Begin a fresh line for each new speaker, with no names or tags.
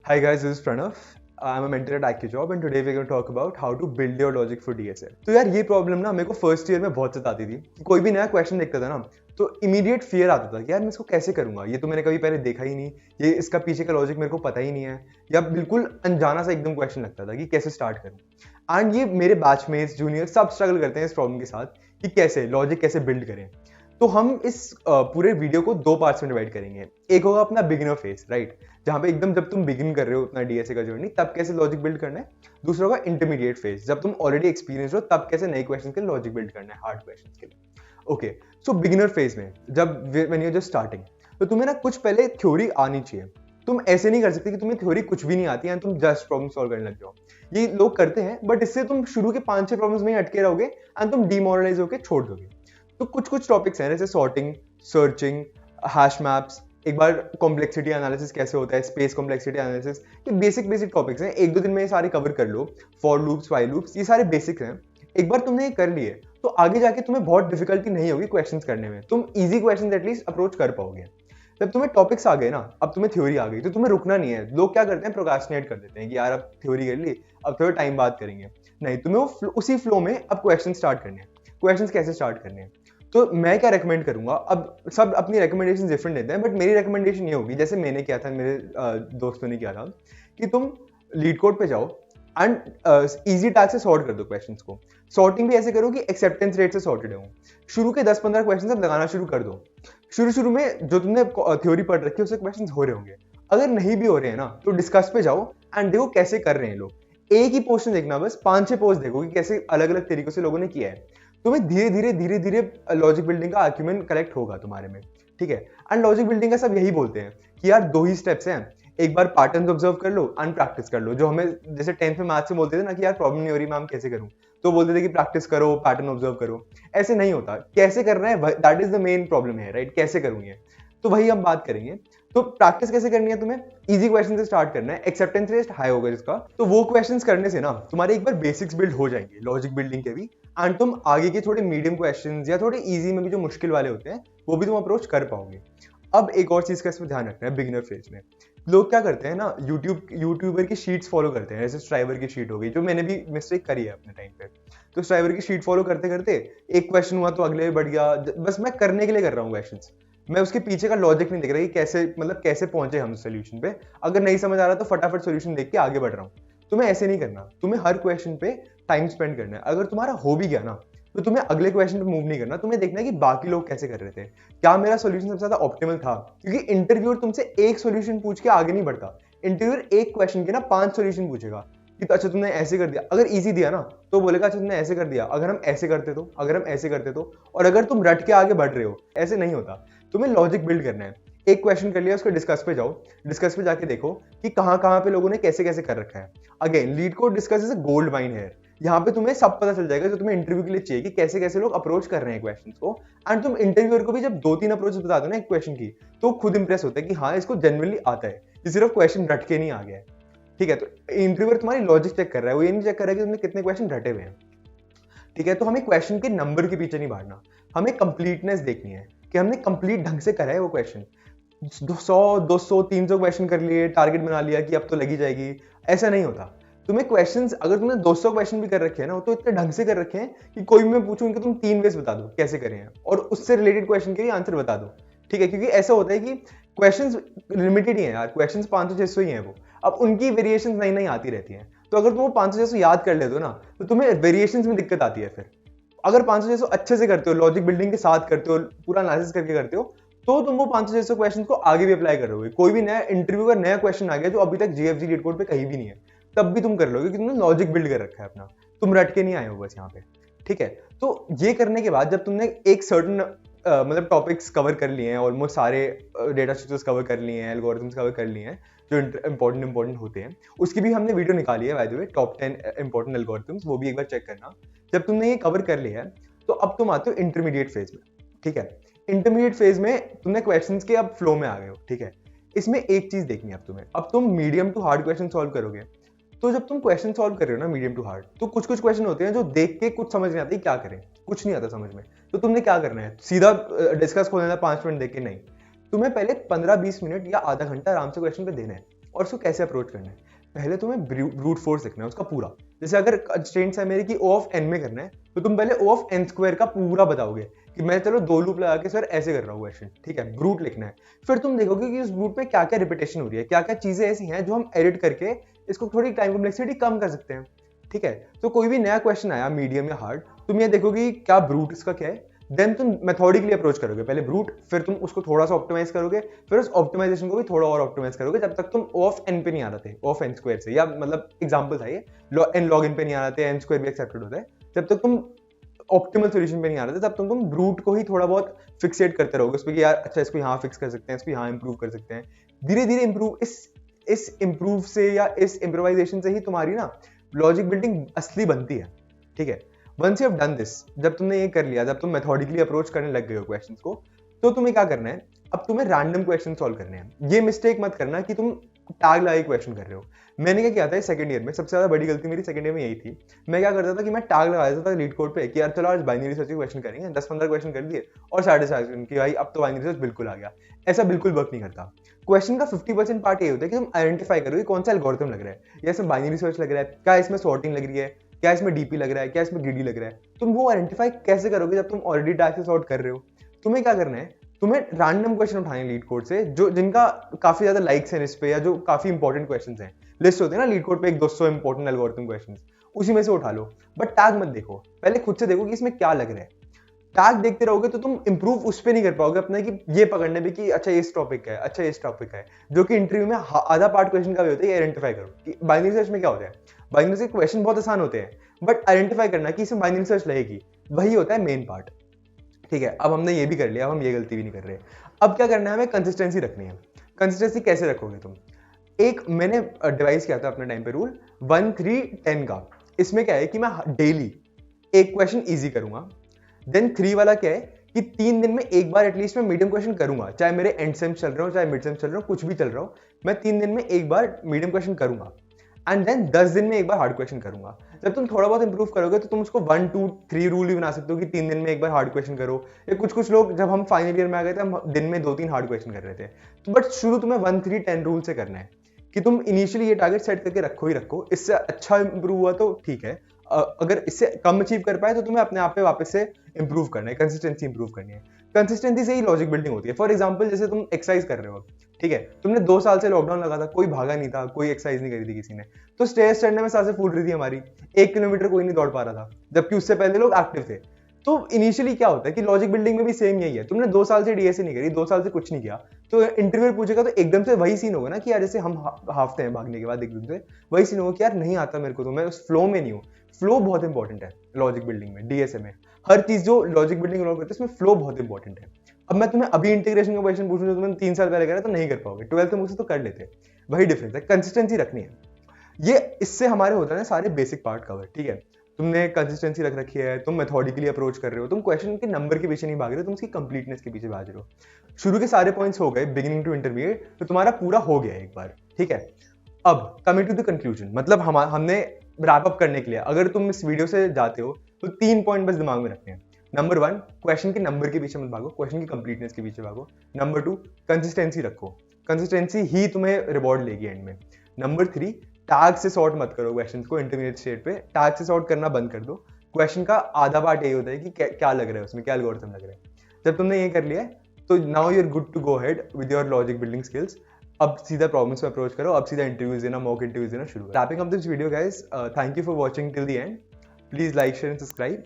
Hi guys, this is Pranav. I'm a mentor at AccuJob and today we're going to talk about how to build your logic for DSA. तो यार ये problem ना मेरे को first year में बहुत सताती थी कि कोई भी नया क्वेश्चन देखता था ना तो इमीडिएट फियर आता था कि यार मैं इसको कैसे करूंगा, ये तो मैंने कभी पहले देखा ही नहीं, ये इसका पीछे का लॉजिक मेरे को पता ही नहीं है, या बिल्कुल अनजाना सा एकदम क्वेश्चन लगता था कि कैसे स्टार्ट करूं। एंड ये मेरे बैचमेट्स जूनियर सब स्ट्रगल करते हैं इस प्रॉब्लम के साथ कि कैसे लॉजिक कैसे बिल्ड करें। तो हम इस पूरे वीडियो को दो पार्ट्स में डिवाइड करेंगे। एक होगा अपना बिगिनर फेज, राइट, जहाँ पे एकदम जब तुम बिगिन कर रहे हो अपना डीएसए का जर्नी तब कैसे लॉजिक बिल्ड करना है। दूसरा होगा इंटरमीडिएट फेज, जब तुम ऑलरेडी एक्सपीरियंस हो तब कैसे नए क्वेश्चन के लिए लॉजिक बिल्ड करना है, हार्ड क्वेश्चन के लिए। ओके, सो बिगिनर फेज में जब व्हेन यू जस्ट स्टार्टिंग, तो तुम्हें ना कुछ पहले थ्योरी आनी चाहिए। तुम ऐसे नहीं कर सकते कि तुम्हें थ्योरी कुछ भी नहीं आती है तुम जस्ट प्रॉब्लम सॉल्व करने लग जाओ। ये लोग करते हैं बट इससे तुम शुरू के 5-6 प्रॉब्लम्स में ही अटके रहोगे एंड तुम डिमोरलाइज होकर छोड़ दोगे। तो कुछ टॉपिक्स हैं जैसे सॉर्टिंग, सर्चिंग, हैश मैप्स, एक बार कॉम्प्लेक्सिटी एनालिसिस कैसे होता है, स्पेस कॉम्प्लेक्सिटी एनालिसिस, ये बेसिक टॉपिक्स हैं। 1-2 दिन में ये सारे कवर कर लो। फॉर लूप्स, व्हाइल लूप्स, ये सारे बेसिक्स हैं। एक बार तुमने ये कर लिए तो आगे जाके तुम्हें बहुत डिफिकल्टी नहीं होगी क्वेश्चंस करने में, तुम इजी क्वेश्चंस एटलीस्ट अप्रोच कर पाओगे। जब तुम्हें टॉपिक्स आ गए ना, अब तुम्हें थ्योरी आ गई, तो तुम्हें रुकना नहीं है। लोग क्या करते हैं, प्रोक्रास्टिनेट कर देते हैं कि यार अब थ्योरी कर ली, अब थोड़ा टाइम बाद करेंगे। नहीं, तुम्हें उसी फ्लो में अब क्वेश्चन स्टार्ट करने हैं। क्वेश्चन कैसे स्टार्ट करने हैं, तो मैं क्या रेकमेंड करूंगा, अब सब अपनी रिकमेंडेशन डिफरेंट देते हैं बट मेरी रिकमेंडेशन ये होगी जैसे मैंने किया था, मेरे दोस्तों ने किया था, कि तुम लीड कोड पे जाओ एंड इजी टैग से सॉर्ट कर दो क्वेश्चंस को। सॉर्टिंग भी ऐसे करो कि एक्सेप्टेंस रेट से सॉर्टेड हो। शुरू के 10-15 क्वेश्चंस अब लगाना शुरू कर दो। शुरू में जो तुमने थ्योरी पढ़ रखी है उससे क्वेश्चंस हो रहे होंगे। अगर नहीं भी हो रहे हैं ना तो डिस्कस पे जाओ एंड देखो कैसे कर रहे हैं लोग। एक ही पोस्ट देखना, बस 5-6 पोस्ट देखो कि कैसे अलग अलग तरीकों से लोगों ने किया है। तुम्हें धीरे धीरे लॉजिक बिल्डिंग का आर्ग्यूमेंट कलेक्ट होगा तुम्हारे में, ठीक है। एंड लॉजिक बिल्डिंग का सब यही बोलते हैं कि यार 2 ही स्टेप्स हैं, एक बार पैटर्न्स ऑब्जर्व कर लो एंड प्रैक्टिस कर लो। जो हमें जैसे 10th में मैथ्स में बोलते थे ना कि यार प्रॉब्लम नहीं हो रही मैम कैसे करूं, तो बोलते थे कि प्रैक्टिस करो, पैटर्न ऑब्जर्व करो। ऐसे नहीं होता, कैसे करना है that is the main problem है, राइट। कैसे करूं ये, तो वही हम बात करेंगे। तो प्रैक्टिस कैसे करनी है, तुम्हें इजी क्वेश्चन से स्टार्ट करना है। एक्सेप्टेंस रेट हाई होगा जिसका, तो वो क्वेश्चंस करने से ना तुम्हारे एक बार बेसिक्स बिल्ड हो जाएंगे लॉजिक बिल्डिंग के भी। एंड तुम आगे के थोड़े मीडियम क्वेश्चंस या थोड़े इजी में भी जो मुश्किल वाले होते हैं वो भी तुम अप्रोच कर पाओगे। अब एक और चीज का इसमें ध्यान रखना है, बिगिनर फेज में लोग क्या करते हैं ना, यूट्यूबर की शीट्स फॉलो करते हैं। जैसे स्ट्राइवर की शीट हो गई, जो मैंने भी मिस्टेक करी है अपने टाइम पे। तो स्ट्राइवर की शीट फॉलो करते करते एक क्वेश्चन हुआ तो अगले बढ़ गया, बस मैं करने के लिए कर रहा हूँ क्वेश्चंस। मैं उसके पीछे का लॉजिक नहीं देख रहा कि कैसे, मतलब कैसे पहुंचे हम सोल्यूशन पे। अगर नहीं समझ आ रहा तो फटाफट सोल्यूशन देख के आगे बढ़ रहा हूँ। तुम्हें ऐसे नहीं करना, तुम्हें हर क्वेश्चन पे टाइम स्पेंड करना है। अगर तुम्हारा हो भी गया ना तो तुम्हें अगले क्वेश्चन पे मूव नहीं करना, तुम्हें देखना है कि बाकी लोग कैसे कर रहे थे, क्या मेरा सोल्यूशन सबसे ज्यादा ऑप्टिमल था। क्योंकि इंटरव्यूअर तुमसे एक सोल्यूशन पूछ के आगे नहीं बढ़ता। इंटरव्यूअर एक क्वेश्चन के ना 5 सोल्यूशन पूछेगा कि तो अच्छा तुमने ऐसे कर दिया, अगर इजी दिया ना तो बोलेगा अच्छा तुमने ऐसे कर दिया, अगर हम ऐसे करते तो, अगर हम ऐसे करते तो। और अगर तुम रट के आगे बढ़ रहे हो, ऐसे नहीं होता। तुम्हें लॉजिक बिल्ड करना है। एक क्वेश्चन कर लिया, उसको डिस्कस पे जाओ, डिस्कस पे जाके देखो कि कहाँ पे लोगों ने कैसे कैसे कर रखा है। Again leet code discuss is a gold mine है। यहाँ पे तुम्हें सब पता चल जाएगा जो तुम्हें इंटरव्यू के लिए चाहिए कि कैसे कैसे लोग अप्रोच कर रहे हैं क्वेश्चंस को। एंड तुम इंटरव्यूअर को भी जब 2-3 अप्रोच बता दो ना एक क्वेश्चन की, तो खुद इंप्रेस होता है कि हाँ इसको जेन्युइनली आता है, ये सिर्फ क्वेश्चन रट के नहीं आ गया है, ठीक है। तो इंटरव्यूअर तुम्हारी लॉजिक चेक कर रहा है, वो ये नहीं चेक कर रहा है कि तुमने कितने क्वेश्चन रटे हुए हैं, ठीक है। तो हमें क्वेश्चन के नंबर के पीछे नहीं भागना, हमें कंप्लीटनेस देखनी है कि हमने कंप्लीट ढंग से करा है वो क्वेश्चन। 100, 200, 300 क्वेश्चन कर लिए, टारगेट बना लिया कि अब तो लगी जाएगी, ऐसा नहीं होता। तुम्हें क्वेश्चंस, अगर तुमने 200 क्वेश्चन भी कर रखे हैं ना, तो इतने ढंग से कर रखे हैं कि कोई भी मैं पूछूं कि तुम 3 वेज बता दो कैसे करें हैं, और उससे रिलेटेड क्वेश्चन के लिए आंसर बता दो, ठीक है। क्योंकि ऐसा होता है कि क्वेश्चंस लिमिटेड ही है यार, क्वेश्चंस 500-600 ही हैं वो, अब उनकी वेरिएशन नई नई आती रहती हैं। तो अगर तुम वो 500-600 याद कर लेते हो ना तो तुम्हें वेरिएशन में दिक्कत आती है। फिर अगर 500-600 अच्छे से करते हो, लॉजिक बिल्डिंग के साथ करते हो, पूरा एनालिसिस करके करते हो, तो तुम वो 500-600 क्वेश्चन को आगे भी अप्लाई करोगे। कोई भी नया इंटरव्यू का नया क्वेश्चन आ गया जो अभी तक जीएफजी लीड कोड पे कहीं भी नहीं है, तब भी तुम कर लोगे, क्योंकि तुमने लॉजिक बिल्ड कर रखा है अपना, तुम रट के नहीं आए हो बस यहाँ पे, ठीक है। तो ये करने के बाद जब तुमने एक सर्टन मतलब टॉपिक्स कवर कर लिए हैं, ऑलमोस्ट सारे डेटा स्ट्रक्चर्स कवर कर लिए हैं, एल्गोरिथम्स कवर कर लिए हैं जो इंपॉर्टेंट होते हैं, उसकी भी हमने वीडियो निकाली है by the way, top 10 important algorithms, वो भी एक बार चेक करना। जब तुमने ये कवर कर लिया है तो अब तुम आते हो इंटरमीडिएट फेज में, ठीक है। इंटरमीडिएट फेज में तुमने क्वेश्चंस के अब फ्लो में आ गए हो, ठीक है। इसमें एक चीज देखनी है अब तुम्हें, अब तुम medium to hard question solve करोगे। तो जब तुम क्वेश्चन सॉल्व कर रहे हो ना मीडियम टू हार्ड, तो कुछ क्वेश्चन होते हैं जो देख के कुछ समझ नहीं आती क्या करें, कुछ नहीं आता समझ में। तो तुमने क्या करना है, सीधा डिस्कस खोलना है 5 मिनट देख के नहीं, तुम्हें पहले 15-20 मिनट या आधा घंटा आराम से क्वेश्चन पे देना है। और उसको कैसे अप्रोच करना है। पहले तुम्हें ब्रूट फोर्स लिखना है उसका पूरा। जैसे अगर कंस्ट्रेंट्स है मेरे की ओ ऑफ एन में करना है, तो तुम पहले ओ ऑफ एन स्क्वायर का पूरा बताओगे कि मैं चलो 2 लूप लगा के सर ऐसे कर रहा हूँ क्वेश्चन, ठीक है, ब्रूट लिखना है। फिर तुम देखोगे कि उस ब्रूट में क्या क्या रिपीटेशन हो रही है, क्या क्या चीजें ऐसी हैं जो हम एडिट करके इसको थोड़ी टाइम कॉम्प्लेक्सिटी कम कर सकते हैं, ठीक है। तो कोई भी नया क्वेश्चन आया मीडियम या हार्ड, तुम ये देखोगे क्या ब्रूट इसका क्या है, देन तुम मेथोडिकली अप्रोच करोगे, पहले ब्रूट, फिर तुम उसको थोड़ा सा ऑप्टिमाइज करोगे, फिर उस ऑप्टिमाइजेशन को भी थोड़ा और ऑप्टिमाइज करोगे जब तक तुम ओ ऑफ एन पे नहीं आ रहे थे, ओ ऑफ एन स्क्वायर से, या मतलब एग्जांपल था ये, एन लॉग एन पे नहीं आ रहे थे, एन स्क्वायर भी एक्सेप्टेड होता है, जब तक तुम ऑप्टिमल सॉल्यूशन पे नहीं आ रहे थे तब तुम ब्रूट को ही थोड़ा बहुत फिक्सेट करते रहोगे उस पर कि यार अच्छा इसको यहाँ फिक्स कर सकते हैं, इसको यहाँ इंप्रूव कर सकते हैं। धीरे धीरे इंप्रूव, इस इंप्रूव से या इस इम्प्रोवाइजेशन से ही तुम्हारी ना लॉजिक बिल्डिंग असली बनती है, ठीक है। Once you have done this, जब तुमने ये कर लिया, जब तुम मेथोडिकली अप्रोच करने लग गए हो क्वेश्चंस को, तो तुम्हें क्या करना है, अब तुम्हें रैंडम क्वेश्चन सॉल्व करने हैं। ये मिस्टेक मत करना कि तुम टैग लगा के क्वेश्चन कर रहे हो। मैंने क्या किया था सेकंड ईयर में, सबसे ज्यादा बड़ी गलती मेरी सेकंड ईयर में यही थी। मैं क्या करता था कि मैं टैग लगा देता था लीड कोड पे कि यार चलो आज बाइनरी सर्च के क्वेश्चन करेंगे, 10-15 क्वेश्चन कर दिए और 4.5 कि भाई अब तो बाइनरी सर्च बिल्कुल आ गया। ऐसा बिल्कुल वर्क नहीं करता। क्वेश्चन का 50% पार्ट ये होता है कि तुम आइडेंटिफाई करो कि कौन सा एल्गोरिथम लग रहा है, या इसमें बाइनरी सर्च लग रहा है, क्या इसमें सॉर्टिंग लग रही है, क्या इसमें डीपी लग रहा है, क्या इसमें ग्रीडी लग रहा है। तुम वो आइडेंटिफाई कैसे करोगे जब तुम ऑलरेडी टैग से सॉर्ट कर रहे हो। तुम्हें क्या करना है, तुम्हें रैंडम क्वेश्चन उठाने लीड कोड से जो जिनका काफी ज्यादा लाइक्स हैं इस पे, या जो काफी इंपॉर्टेंट क्वेश्चंस हैं, लिस्ट होते हैं ना लीड कोड पे एक 200 इंपॉर्टेंट एल्गोरिथम क्वेश्चंस, उसी में से उठा लो। बट टैग मत देखो, पहले खुद से देखो कि इसमें क्या लग रहा है। टैग देखते रहोगे तो तुम इंप्रूव उस पे नहीं कर पाओगे अपना कि ये पकड़ने पे कि अच्छा इस टॉपिक का है, अच्छा इस टॉपिक का है, जो कि इंटरव्यू में आधा पार्ट क्वेश्चन का भी होता है। आइडेंटिफाई करो कि बाइनरी सर्च में क्या होता है। बाइनरी सर्च क्वेश्चन बहुत आसान होते हैं, बट आइडेंटिफाई करना कि इसमें बाइनरी सर्च लगेगी, वही होता है मेन पार्ट, ठीक है। अब हमने ये भी कर लिया, अब हम ये गलती भी नहीं कर रहे। अब क्या करना है, हमें कंसिस्टेंसी रखनी है। कंसिस्टेंसी कैसे रखोगे तुम, एक मैंने डिवाइस किया था अपने टाइम पे रूल 1-3-10 का। इसमें क्या है कि मैं डेली एक क्वेश्चन इजी करूंगा। देन 3 वाला क्या है कि 3 दिन में एक बार एटलीस्ट मैं मीडियम क्वेश्चन करूंगा, चाहे मेरे एंड सेम चल रहा हो चाहे मिड सेम चल रहा हो, कुछ भी चल रहा हो, मैं 3 दिन में एक बार मीडियम क्वेश्चन करूंगा। एंड देन 10 दिन में एक बार हार्ड क्वेश्चन करूंगा। जब तुम थोड़ा बहुत इंप्रूव करोगे तो तुम उसको 1-2-3 रूल भी बना सकते हो कि 3 दिन में एक बार हार्ड क्वेश्चन करो। या कुछ लोग, जब हम फाइनल ईयर में आ गए थे, हम दिन में 2-3 हार्ड क्वेश्चन कर रहे थे। तो बट शुरू तुम्हें 1-3-10 रूल से करना है कि तुम इनिशियली ये टारगेट सेट करके रखो ही रखो। इससे अच्छा इंप्रूव हुआ तो ठीक है, अगर इससे कम अचीव कर पाए तो तुम्हें अपने आप पे वापस से इंप्रूव करना है, कंसिस्टेंसी इंप्रूव करनी है। कंसिस्टेंसी से ही लॉजिक बिल्डिंग होती है। फॉर एग्जांपल जैसे तुम एक्सरसाइज कर रहे हो, ठीक है, तुमने 2 साल से लॉकडाउन लगा था, कोई भागा नहीं था, कोई एक्सरसाइज नहीं करी थी किसी ने, तो स्टेयर्स चढ़ने में सांसें फूल रही थी हमारी, 1 किलोमीटर कोई नहीं दौड़ पा रहा था, जबकि उससे पहले लोग एक्टिव थे। तो इनिशियली क्या होता है कि लॉजिक बिल्डिंग में भी सेम यही है। तुमने 2 साल से डीएसए नहीं करी, 2 साल से कुछ नहीं किया, तो इंटरव्यू पूछेगा तो एकदम से वही सीन होगा ना कि यार जैसे हम हाफते हैं भागने के बाद एकदम से वही सीन होगा कि यार नहीं आता मेरे को, तो मैं उस फ्लो में नहीं हूँ। फ्लो बहुत इंपॉर्टेंट है लॉजिक बिल्डिंग में, डीएसए में, हर चीज जो लॉजिक बिल्डिंग करते हैं उसमें फ्लो बहुत इंपॉर्टेंट है। अब मैं तुम्हें अभी इंटीग्रेशन का क्वेश्चन पूछूं जो तुमने 3 साल पहले करा तो नहीं कर पाओगे, 12th में मुझसे तो कर लेते। वही डिफरेंस है, कंसिस्टेंसी रखनी है। ये इससे हमारे होता है सारे बेसिक पार्ट कवर, ठीक है। तुमने कंसिस्टेंसी रख रखी है, तुम मेथोडिकली अप्रोच कर रहे हो, तुम क्वेश्चन के नंबर के पीछे नहीं भाग रहे हो, तुम उसकी कंप्लीटनेस के पीछे भाग रहे हो। शुरू के सारे पॉइंट्स हो गए, बिगिनिंग टू इंटरमीडिएट, तो तुम्हारा पूरा हो गया एक बार, ठीक है। अब कमिंग टू द कंक्लूजन, मतलब हमने रैप अप करने के लिए अगर तुम इस वीडियो से जाते हो तो 3 पॉइंट बस दिमाग में रखने हैं। नंबर 1, क्वेश्चन के नंबर के पीछे मत भागो, क्वेश्चन की कंप्लीटनेस के पीछे भागो। नंबर 2, कंसिस्टेंसी रखो, कंसिस्टेंसी ही तुम्हें रिवॉर्ड लेगी एंड में। नंबर 3, टैग से सॉर्ट मत करो क्वेश्चन को इंटरमीडिएट स्टेट पे, टैग से सॉर्ट करना बंद कर दो। क्वेश्चन का आधा पार्ट यही होता है कि क्या लग रहा है उसमें, क्या एल्गोरिथम लग रहा है। जब तुमने ये कर लिया है तो now you are good to go ahead with your logic building skills. अब सीधा प्रॉब्लम्स में अप्रोच करो, अब सीधा इंटरव्यूज देना, मॉक इंटरव्यूज देना शुरू करो। Wrapping up this video guys, thank you for watching till the end. Please like, share and subscribe.